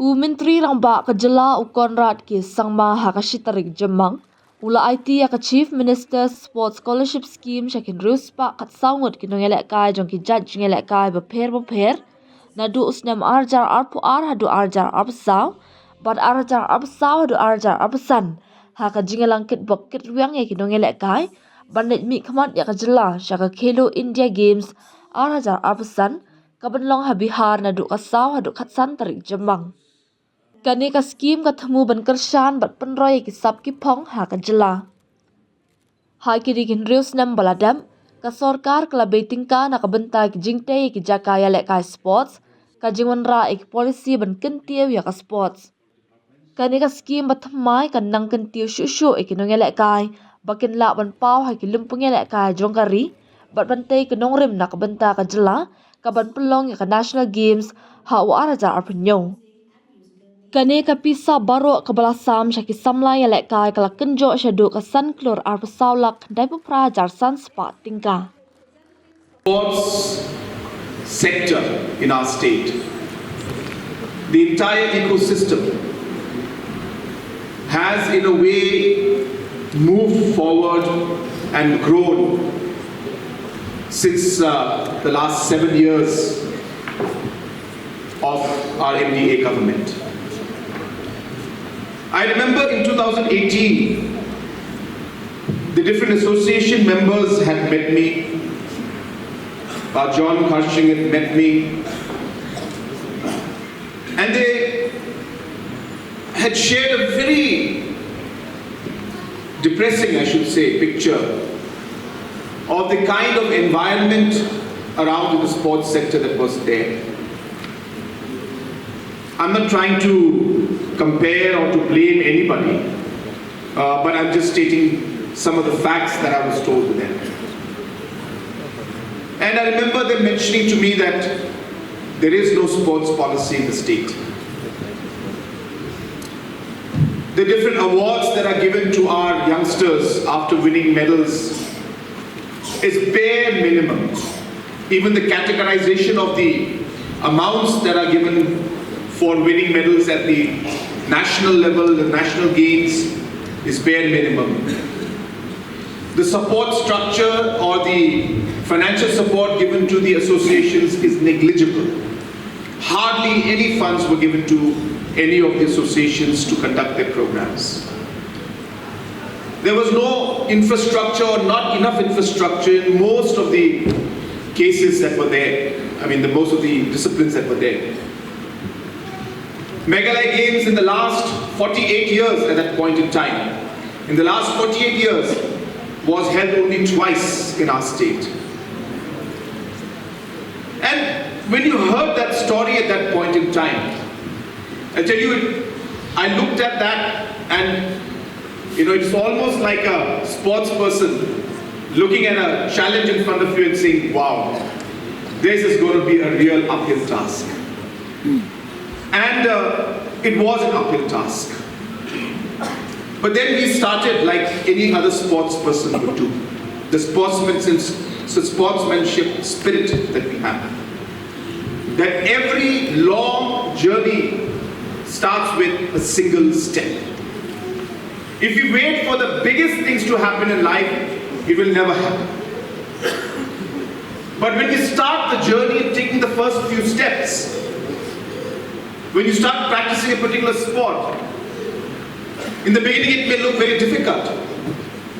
Menteri rangba kejela ukonrat ki sangma hakashitarik jemang. Ula Aiti aka Chief Minister Sports Scholarship Scheme shakin ruspa kat saungut ki nongialehkai jong ki judge ngialehkai bapher. Nadu usnam arjar arpu hadu arjar arpsaw. Bad arjar arpsaw hadu arjar arpsan. Haka jingalangkit bokit ruang ya ki nongialehkai. Bandit mi kamat ya kejela shaka Khelo India Games arjar arpsan. Kabanlong habihar nadu kasaw hadu katsan tarik jemang. Kani ka scheme ka thamu ban kershan bat penroy ki sap ki phong ha ka jela. Hai ki digin reus nam baladam ka sorkar kala beting ka na ka benta ki jingte ki jakaya lekai sports ka jingwan ra ek policy ban kentiew ya ka sports. Kani ka scheme bat thamai ka nang kentiew shu ek nong lekai bakin la ban pau ha ki lumpung lekai jongkari bat bante ki nongrim na ka benta ka jela ka ban pelong ya ka national games ha wa araja arpunyo. Kane ka pisa baro ka balasam shaki samla ya lekai kala kenjo shadu ka sanklor arpasawlak dai pupra jar sanspa tingka. Sports sector in our state, the entire ecosystem has in a way moved forward and grown since the last 7 years of our MDA government. I remember in 2018, the different association members had met me. John Karshing had met me. And they had shared a very depressing, I should say, picture of the kind of environment around in the sports sector that was there. I'm not trying to compare or to blame anybody, but I'm just stating some of the facts that I was told to them. And I remember them mentioning to me that there is no sports policy in the state. The different awards that are given to our youngsters after winning medals is bare minimum. Even the categorization of the amounts that are given for winning medals at the national level, the national games, is bare minimum. The support structure or the financial support given to the associations is negligible. Hardly any funds were given to any of the associations to conduct their programs. There was no infrastructure or not enough infrastructure in most of the cases that were there. Most of the disciplines that were there. Meghalaya Games in the last 48 years at that point in time, in the last 48 years, was held only twice in our state. And when you heard that story at that point in time, I tell you, I looked at that and, it's almost like a sports person looking at a challenge in front of you and saying, wow, this is going to be a real uphill task. And it was an uphill task. But then we started like any other sports person would do. The sportsmanship spirit that we have. That every long journey starts with a single step. If you wait for the biggest things to happen in life, it will never happen. But when you start the journey taking the first few steps, when you start practicing a particular sport, in the beginning it may look very difficult.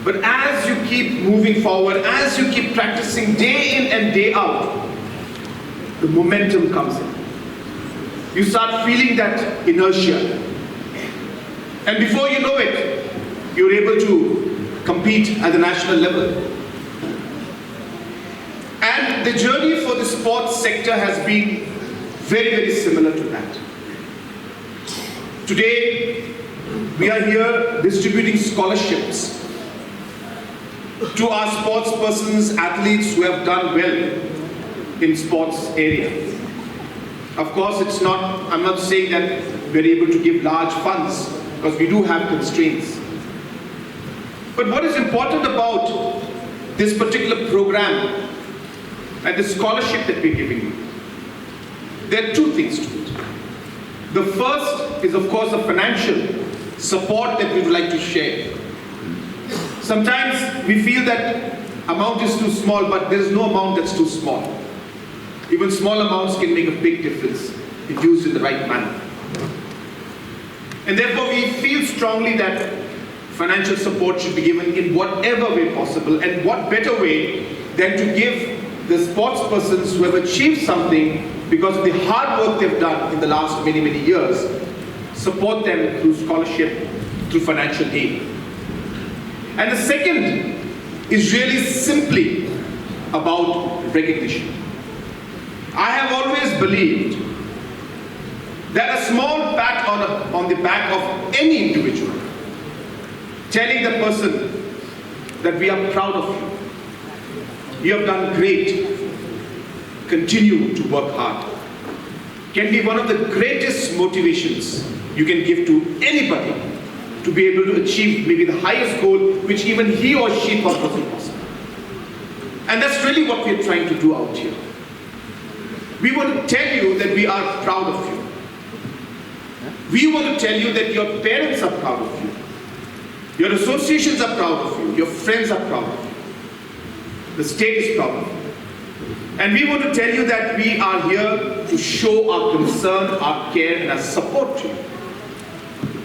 But as you keep moving forward, as you keep practicing day in and day out, the momentum comes in. You start feeling that inertia. And before you know it, you're able to compete at the national level. And the journey for the sports sector has been very, very similar to that. Today, we are here distributing scholarships to our sports persons, athletes who have done well in sports area. Of course, I'm not saying that we're able to give large funds because we do have constraints. But what is important about this particular program and the scholarship that we're giving you, there are two things to it. The first is, of course, the financial support that we would like to share. Sometimes we feel that amount is too small, but there is no amount that's too small. Even small amounts can make a big difference if used in the right manner. And therefore we feel strongly that financial support should be given in whatever way possible, and what better way than to give the sports persons who have achieved something because of the hard work they've done in the last many, many years, support them through scholarship, through financial aid. And the second is really simply about recognition. I have always believed that a small pat on the back of any individual, telling the person that we are proud of you, you have done great, continue to work hard, can be one of the greatest motivations you can give to anybody to be able to achieve maybe the highest goal which even he or she thought was impossible. And that's really what we're trying to do out here. We want to tell you that we are proud of you. We want to tell you that your parents are proud of you. Your associations are proud of you. Your friends are proud of you. The state is proud of you. And we want to tell you that we are here to show our concern, our care, and our support to you.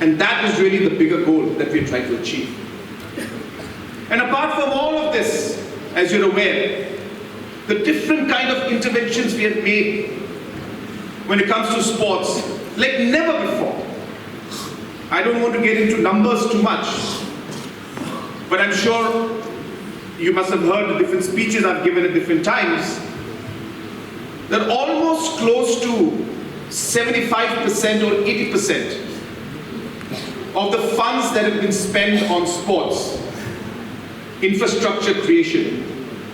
And that is really the bigger goal that we're trying to achieve. And apart from all of this, as you're aware, the different kind of interventions we have made when it comes to sports, like never before. I don't want to get into numbers too much, but I'm sure you must have heard the different speeches I've given at different times, that almost close to 75% or 80% of the funds that have been spent on sports, infrastructure creation,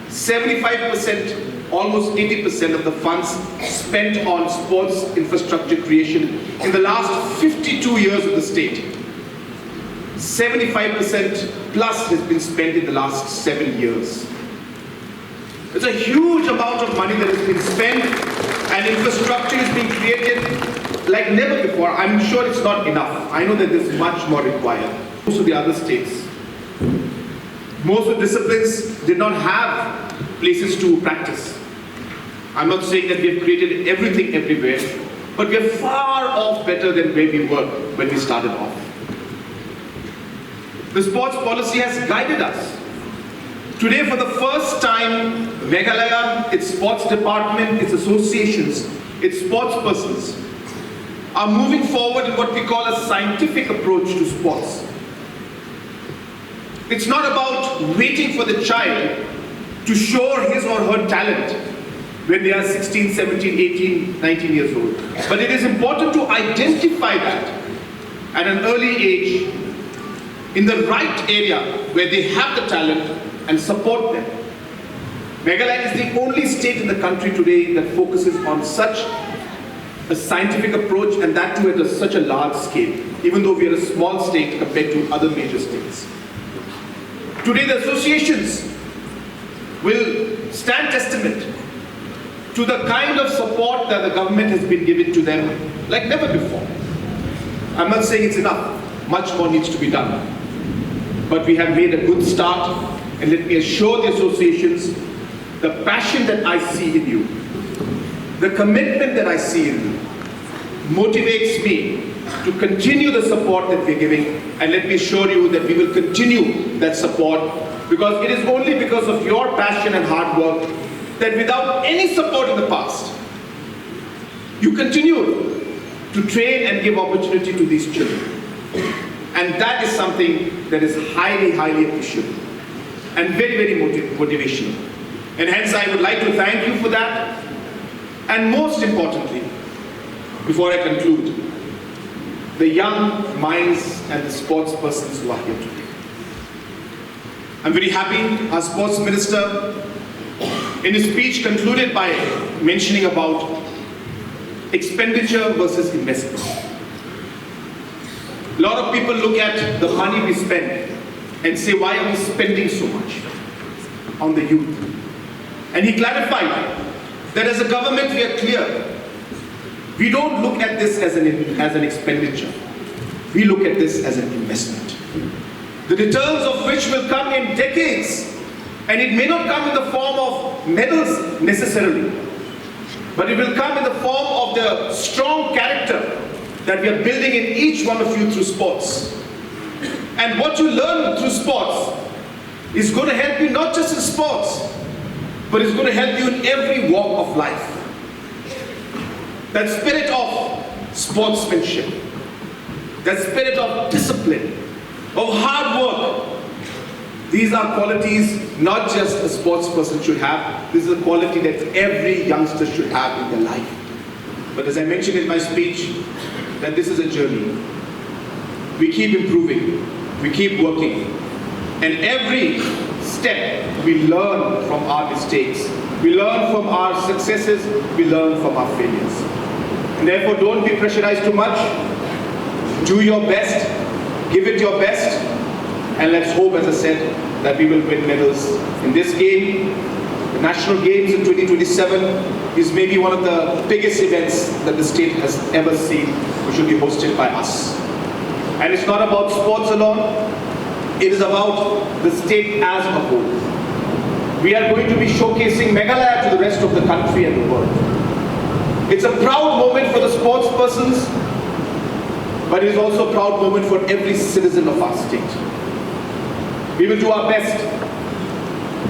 75%, almost 80% of the funds spent on sports infrastructure creation in the last 52 years of the state. 75% plus has been spent in the last 7 years. It's a huge amount of money that has been spent, and infrastructure is being created like never before. I'm sure it's not enough. I know that there's much more required. Most of the other states, most of the disciplines did not have places to practice. I'm not saying that we have created everything everywhere, but we are far off better than where we were when we started off. The sports policy has guided us. Today, for the first time, Meghalaya, its sports department, its associations, its sports persons are moving forward in what we call a scientific approach to sports. It's not about waiting for the child to show his or her talent when they are 16, 17, 18, 19 years old. But it is important to identify that at an early age in the right area where they have the talent and support them. Meghalaya is the only state in the country today that focuses on such a scientific approach, and that too at such a large scale, even though we are a small state compared to other major states. Today the associations will stand testament to the kind of support that the government has been giving to them like never before. I'm not saying it's enough. Much more needs to be done. But we have made a good start, and let me assure the associations, the passion that I see in you, the commitment that I see in you, motivates me to continue the support that we're giving, and let me assure you that we will continue that support, because it is only because of your passion and hard work that without any support in the past, you continue to train and give opportunity to these children. And that is something that is highly, highly appreciable and very, very motivational. And hence I would like to thank you for that. And most importantly, before I conclude, the young minds and the sports persons who are here today. I'm very happy our sports minister in his speech concluded by mentioning about expenditure versus investment. A lot of people look at the money we spend and say, why are we spending so much on the youth? And he clarified that as a government we are clear. We don't look at this as an expenditure. We look at this as an investment. The returns of which will come in decades. And it may not come in the form of medals necessarily, but it will come in the form of the strong character that we are building in each one of you through sports. And what you learn through sports is going to help you not just in sports, but it's going to help you in every walk of life. That spirit of sportsmanship, that spirit of discipline, of hard work, these are qualities not just a sports person should have. This is a quality that every youngster should have in their life. But as I mentioned in my speech, that this is a journey. We keep improving, we keep working, and every step we learn from our mistakes, we learn from our successes, we learn from our failures. And therefore don't be pressurized too much. Do your best, give it your best, and let's hope, as I said, that we will win medals in this game. The National Games in 2027 is maybe one of the biggest events that the state has ever seen, which will be hosted by us. And it's not about sports alone, it is about the state as a whole. We are going to be showcasing Meghalaya to the rest of the country and the world. It's a proud moment for the sports persons, but it is also a proud moment for every citizen of our state. We will do our best,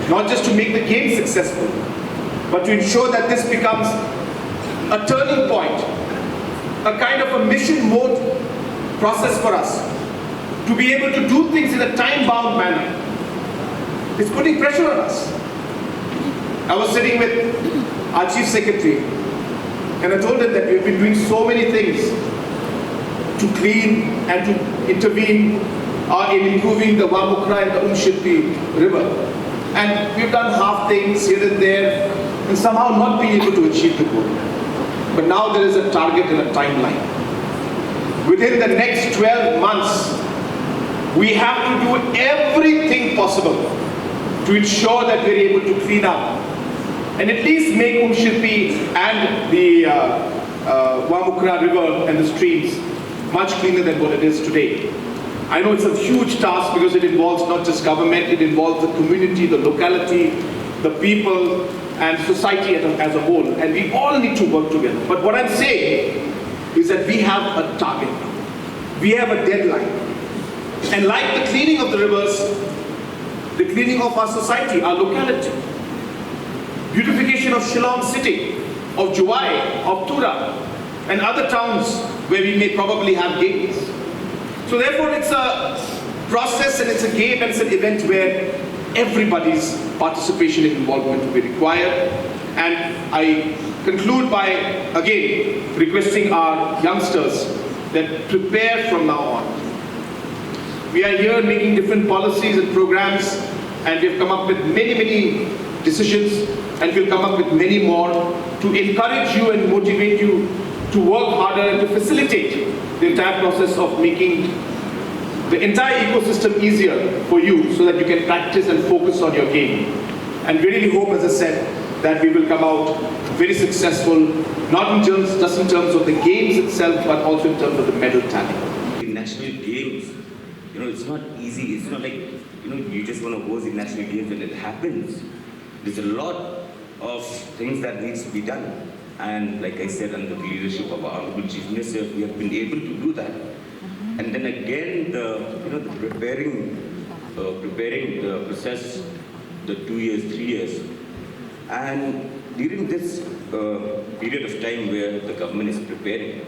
not just to make the game successful, but to ensure that this becomes a turning point, a kind of a mission mode process for us, to be able to do things in a time-bound manner. It's putting pressure on us. I was sitting with our Chief Secretary, and I told him that we've been doing so many things to clean and to intervene in improving the Wamukra and the Umshilpi river. And we've done half things here and there, and somehow not being able to achieve the goal. But now there is a target and a timeline. Within the next 12 months, we have to do everything possible to ensure that we're able to clean up and at least make Umshilpi and the Wamukra river and the streams much cleaner than what it is today. I know it's a huge task because it involves not just government, it involves the community, the locality, the people, and society as a whole. And we all need to work together. But what I'm saying is that we have a target. We have a deadline. And like the cleaning of the rivers, the cleaning of our society, our locality, beautification of Shillong city, of Juwai, of Tura, and other towns where we may probably have gates. So therefore it's a process and it's a game and it's an event where everybody's participation and involvement will be required. And I conclude by, again, requesting our youngsters that prepare from now on. We are here making different policies and programs, and we've come up with many decisions, and we'll come up with many more to encourage you and motivate you to work harder and to facilitate the entire process of making the entire ecosystem easier for you so that you can practice and focus on your game. And we really hope, as I said, that we will come out very successful, not just in terms of the games itself, but also in terms of the medal tally. In national games, it's not easy. It's not like, you just want to host in national games and it happens. There's a lot of things that needs to be done. And like I said, under the leadership of our Honorable Chief Minister, we have been able to do that. And then again, the preparing the process, the 2 years, 3 years. And during this period of time where the government is preparing,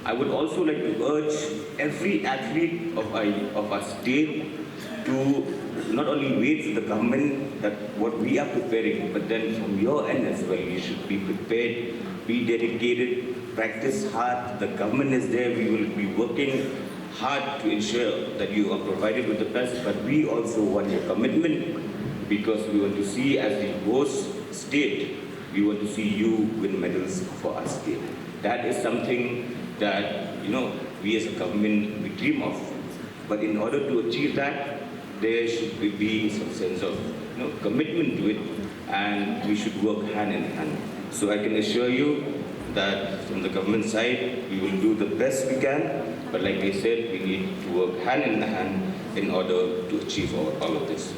I would also like to urge every athlete of our state to not only wait for the government that what we are preparing, but then from your end as well, you should be prepared, be dedicated, practice hard. The government is there, we will be working hard to ensure that you are provided with the best, but we also want your commitment because we want to see as the host state, we want to see you win medals for our state. That is something that, we as a government, we dream of. But in order to achieve that, there should be some sense of commitment to it, and we should work hand in hand. So I can assure you that from the government side, we will do the best we can, but like I said, we need to work hand in hand in order to achieve all of this.